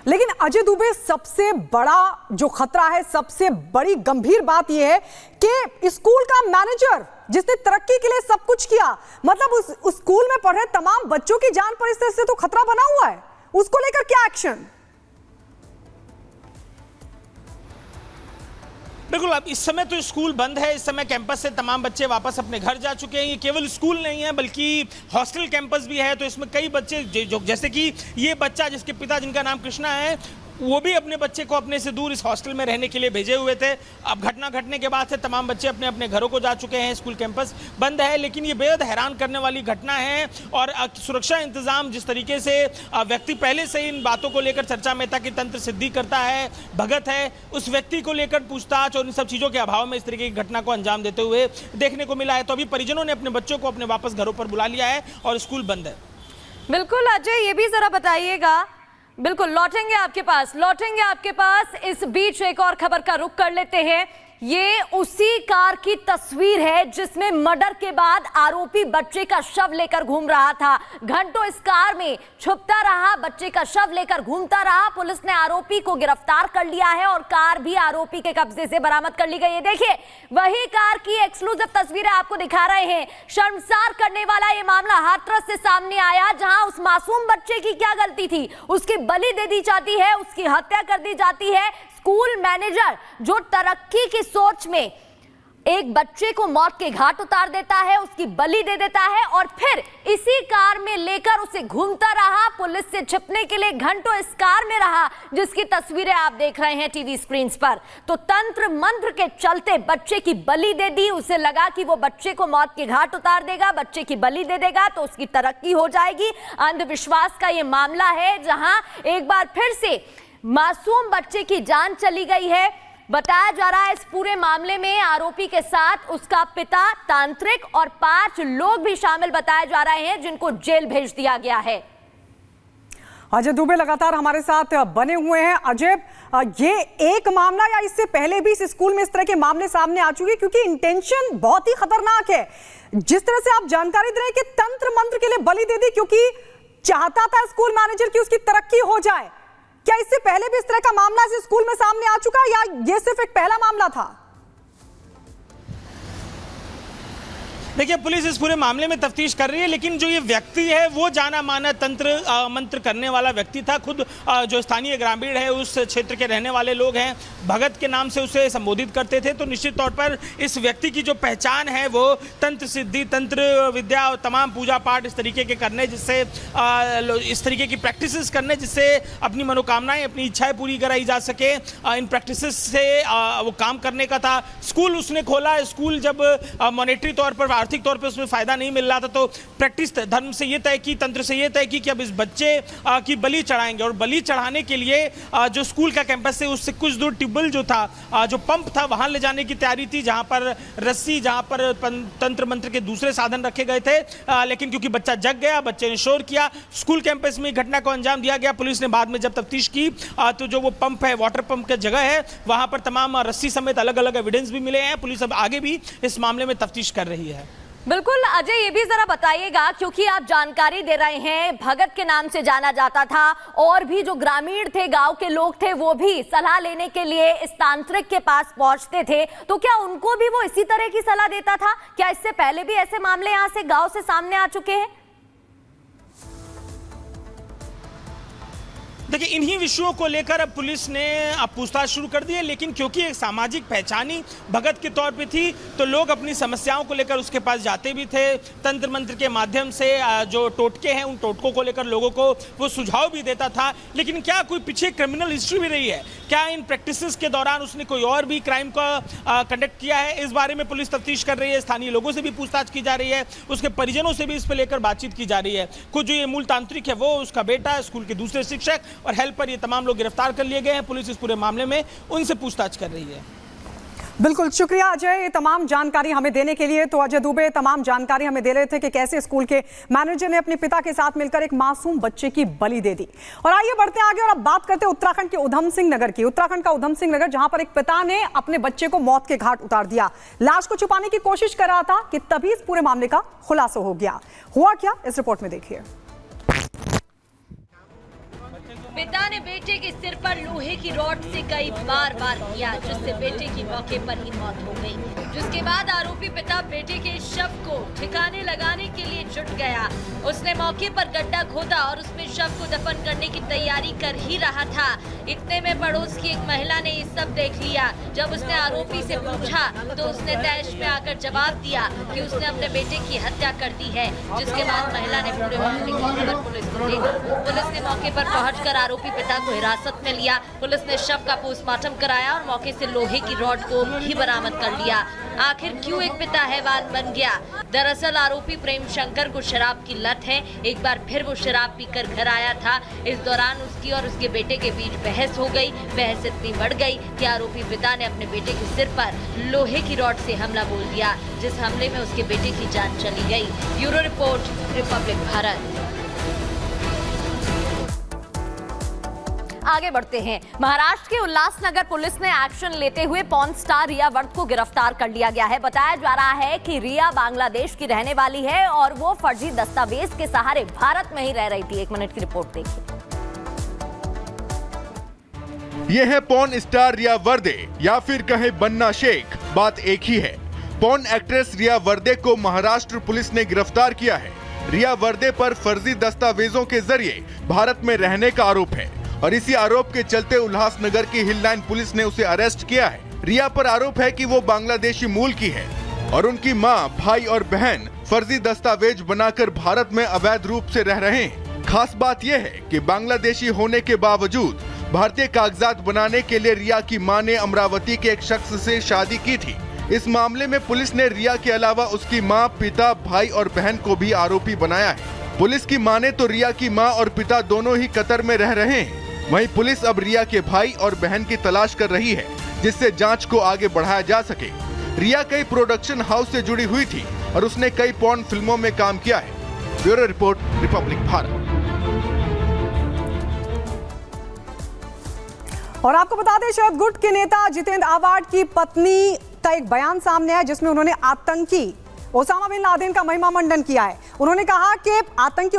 लेकिन अजय दुबे, सबसे बड़ा जो खतरा है, सबसे बड़ी गंभीर बात यह है कि स्कूल का मैनेजर जिसने तरक्की के लिए सब कुछ किया, मतलब उस स्कूल में पढ़ रहे तमाम बच्चों की जान पर इस तरह से तो खतरा बना हुआ है, उसको लेकर क्या एक्शन? बिल्कुल, अब इस समय तो स्कूल बंद है। इस समय कैंपस से तमाम बच्चे वापस अपने घर जा चुके हैं। ये केवल स्कूल नहीं है बल्कि हॉस्टल कैंपस भी है। तो इसमें कई बच्चे जो जैसे कि ये बच्चा जिसके पिता जिनका नाम कृष्णा है, वो भी अपने बच्चे को अपने से दूर इस हॉस्टल में रहने के लिए भेजे हुए थे। अब घटना घटने के बाद से तमाम बच्चे अपने अपने घरों को जा चुके हैं। स्कूल कैंपस बंद है, लेकिन ये बेहद हैरान करने वाली घटना है। और सुरक्षा इंतजाम जिस तरीके से व्यक्ति पहले से इन बातों को लेकर चर्चा में था कि तंत्र सिद्धि करता है, भगत है, उस व्यक्ति को लेकर पूछताछ और इन सब चीज़ों के अभाव में इस तरीके की घटना को अंजाम देते हुए देखने को मिला है। तो अभी परिजनों ने अपने बच्चों को अपने वापस घरों पर बुला लिया है और स्कूल बंद है। बिल्कुल अजय, ये भी जरा बताइएगा। बिल्कुल लौटेंगे आपके पास। इस बीच एक और खबर का रुख कर लेते हैं। ये उसी कार की तस्वीर है जिसमें मर्डर के बाद आरोपी बच्चे का शव लेकर घूम रहा था। घंटों इस कार में छुपता रहा, बच्चे का शव लेकर घूमता रहा। पुलिस ने आरोपी को गिरफ्तार कर लिया है और कार भी आरोपी के कब्जे से बरामद कर ली गई है। देखिए, वही कार की एक्सक्लूसिव तस्वीरें आपको दिखा रहे हैं। शर्मसार करने वाला ये मामला हाथरस से सामने आया, जहां उस मासूम बच्चे की क्या गलती थी, उसकी बलि दे दी जाती है, उसकी हत्या कर दी जाती है। स्कूल मैनेजर जो तरक्की की सोच में एक बच्चे को मौत के घाट उतार देता है, उसकी बलि दे देता है और फिर इसी कार में लेकर उसे घूमता रहा। पुलिस से छिपने के लिए घंटों इस कार में रहा, जिसकी तस्वीरें आप देख रहे हैं टीवी स्क्रीन पर। तो तंत्र मंत्र के चलते बच्चे की बलि दे दी। उसे लगा कि वो बच्चे को मौत के घाट उतार देगा, बच्चे की बलि दे देगा तो उसकी तरक्की हो जाएगी। अंधविश्वास का ये मामला है, जहां एक बार फिर से मासूम बच्चे की जान चली गई है। बताया जा रहा है इस पूरे मामले में आरोपी के साथ उसका पिता, तांत्रिक और 5 लोग भी शामिल बताए जा रहे हैं, जिनको जेल भेज दिया गया है। अजय दुबे लगातार हमारे साथ बने हुए हैं। अजय, ये एक मामला या इससे पहले भी इस स्कूल में इस तरह के मामले सामने आ चुके हैं? क्योंकि इंटेंशन बहुत ही खतरनाक है। जिस तरह से आप जानकारी दे रहे हैं कि तंत्र मंत्र के लिए बलि दे दी क्योंकि चाहता था स्कूल मैनेजर की उसकी तरक्की हो जाए, क्या इससे पहले भी इस तरह का मामला इस स्कूल में सामने आ चुका है या यह सिर्फ एक पहला मामला था? देखिए, पुलिस इस पूरे मामले में तफ्तीश कर रही है, लेकिन जो ये व्यक्ति है वो जाना माना तंत्र मंत्र करने वाला व्यक्ति था। खुद जो स्थानीय ग्रामीण है, उस क्षेत्र के रहने वाले लोग हैं, भगत के नाम से उसे संबोधित करते थे। तो निश्चित तौर पर इस व्यक्ति की जो पहचान है वो तंत्र सिद्धि, तंत्र विद्या और तमाम पूजा पाठ इस तरीके के करने, जिससे इस तरीके की प्रैक्टिसेस करने जिससे अपनी मनोकामनाएं, अपनी इच्छाएं पूरी कराई जा सके, इन प्रैक्टिसेस से वो काम करने का था। स्कूल उसने खोला। स्कूल जब मॉनेटरी तौर पर, आर्थिक तौर पे उसमें फायदा नहीं मिल रहा था, तो प्रैक्टिस धर्म से ये तय की, तंत्र से ये तय की कि अब इस बच्चे की बलि चढ़ाएंगे। और बलि चढ़ाने के लिए जो स्कूल का कैंपस है उससे कुछ दूर ट्यूबवेल जो था, जो पंप था, वहां ले जाने की तैयारी थी, जहां पर रस्सी, जहां पर तंत्र मंत्र के दूसरे साधन रखे गए थे। लेकिन क्योंकि बच्चा जग गया, बच्चे ने शोर किया, स्कूल कैंपस में घटना को अंजाम दिया गया। पुलिस ने बाद में जब तफ्तीश की तो जो वो पंप है, वाटर पंप की जगह है, वहां पर तमाम रस्सी समेत अलग अलग एविडेंस भी मिले हैं। पुलिस अब आगे भी इस मामले में तफ्तीश कर रही है। बिल्कुल अजय, ये भी जरा बताइएगा, क्योंकि आप जानकारी दे रहे हैं भगत के नाम से जाना जाता था और भी जो ग्रामीण थे, गांव के लोग थे, वो भी सलाह लेने के लिए इस तांत्रिक के पास पहुंचते थे। तो क्या उनको भी वो इसी तरह की सलाह देता था? क्या इससे पहले भी ऐसे मामले यहां से गांव से सामने आ चुके हैं? देखिए, इन्हीं विषयों को लेकर अब पुलिस ने पूछताछ शुरू कर दी है। लेकिन क्योंकि एक सामाजिक पहचानी भगत के तौर पे थी, तो लोग अपनी समस्याओं को लेकर उसके पास जाते भी थे। तंत्र मंत्र के माध्यम से जो टोटके हैं, उन टोटकों को लेकर लोगों को वो सुझाव भी देता था। लेकिन क्या कोई पीछे क्रिमिनल हिस्ट्री भी रही है? क्या इन प्रैक्टिसेस के दौरान उसने कोई और भी क्राइम का कंडक्ट किया है? इस बारे में पुलिस तफ्तीश कर रही है। स्थानीय लोगों से भी पूछताछ की जा रही है, उसके परिजनों से भी इस पर लेकर बातचीत की जा रही है। कुछ जो ये मूल तांत्रिक है, वो उसका बेटा, स्कूल के दूसरे शिक्षक और हेल्पर, ये तमाम लोग गिरफ्तार कर लिए गए हैं। पुलिस इस पूरे मामले में उनसे पूछताछ कर रही है। बिल्कुल, शुक्रिया अजय, ये तमाम जानकारी हमें देने के लिए। तो अजय दुबे तमाम जानकारी हमें दे रहे थे कि कैसे स्कूल के मैनेजर ने अपने पिता के साथ मिलकर एक मासूम बच्चे की बलि दे दी। और आइए बढ़ते हैं आगे और अब बात करते हैं उत्तराखंड के उधम सिंह नगर की। उत्तराखंड का उधम सिंह नगर, जहां पर एक पिता ने अपने बच्चे को मौत के घाट उतार दिया। लाश को छुपाने की कोशिश कर रहा था कि तभी इस पूरे मामले का खुलासा हो गया। हुआ क्या, इस रिपोर्ट में देखिए। पिता ने बेटे के सिर पर लोहे की रॉड से कई बार किया, जिससे बेटे की मौके पर ही मौत हो गई। जिसके बाद आरोपी पिता बेटे के शव को ठिकाने लगाने के लिए जुट गया। उसने मौके पर गड्ढा खोदा और उसमें शव को दफन करने की तैयारी कर ही रहा था। इतने में पड़ोस की एक महिला ने ये सब देख लिया। जब उसने आरोपी से पूछा तो उसने तैश में आकर जवाब दिया कि उसने अपने बेटे की हत्या कर दी है। जिसके बाद महिला ने पूरे मामले की खबर पुलिस को दी। पुलिस ने मौके पर पहुंचकर आरोपी पिता को हिरासत में लिया। पुलिस ने शव का पोस्टमार्टम कराया और मौके से लोहे की रॉड को भी बरामद कर लिया। आखिर क्यों एक पिता हैवान बन गया? दरअसल आरोपी प्रेम शंकर को शराब की लत है। एक बार फिर वो शराब पीकर घर आया था। इस दौरान उसकी और उसके बेटे के बीच बहस हो गई। बहस इतनी बढ़ गई कि आरोपी पिता ने अपने बेटे के सिर पर लोहे की रॉड से हमला बोल दिया, जिस हमले में उसके बेटे की जान चली गई। Bureau report, Republic Bharat. आगे बढ़ते हैं। महाराष्ट्र के उल्लासनगर पुलिस ने एक्शन लेते हुए पॉर्न स्टार रिया वर्द को गिरफ्तार कर लिया गया है। बताया जा रहा है कि रिया बांग्लादेश की रहने वाली है और वो फर्जी दस्तावेज के सहारे भारत में ही रह रही थी। 1 मिनट की रिपोर्ट देखिए। यह है पॉर्न स्टार रिया वर्दे या फिर कहे बन्ना शेख, बात एक ही है। पॉर्न एक्ट्रेस रिया वर्दे को महाराष्ट्र पुलिस ने गिरफ्तार किया है। रिया वर्दे पर फर्जी दस्तावेजों के जरिए भारत में रहने का आरोप है और इसी आरोप के चलते उल्लासनगर की हिल लाइन पुलिस ने उसे अरेस्ट किया है। रिया पर आरोप है कि वो बांग्लादेशी मूल की है और उनकी मां, भाई और बहन फर्जी दस्तावेज बनाकर भारत में अवैध रूप से रह रहे हैं। खास बात यह है कि बांग्लादेशी होने के बावजूद भारतीय कागजात बनाने के लिए रिया की मां ने अमरावती के एक शख्स से शादी की थी। इस मामले में पुलिस ने रिया के अलावा उसकी मां, पिता, भाई और बहन को भी आरोपी बनाया है। पुलिस की माने तो रिया की मां और पिता दोनों ही कतर में रह रहे हैं। वहीं पुलिस अब रिया के भाई और बहन की तलाश कर रही है, जिससे जांच को आगे बढ़ाया जा सके। रिया कई प्रोडक्शन हाउस से जुड़ी हुई थी और उसने कई पॉर्न फिल्मों में काम किया है। Bureau report, Republic Bharat. और आपको बता दें, शरद गुट के नेता जितेंद्र आवाड की पत्नी का एक बयान सामने आया जिसमें उन्होंने आतंकी ओसामा बिन लादेन का महिमा मंडन किया है। उन्होंने कहा कि आतंकी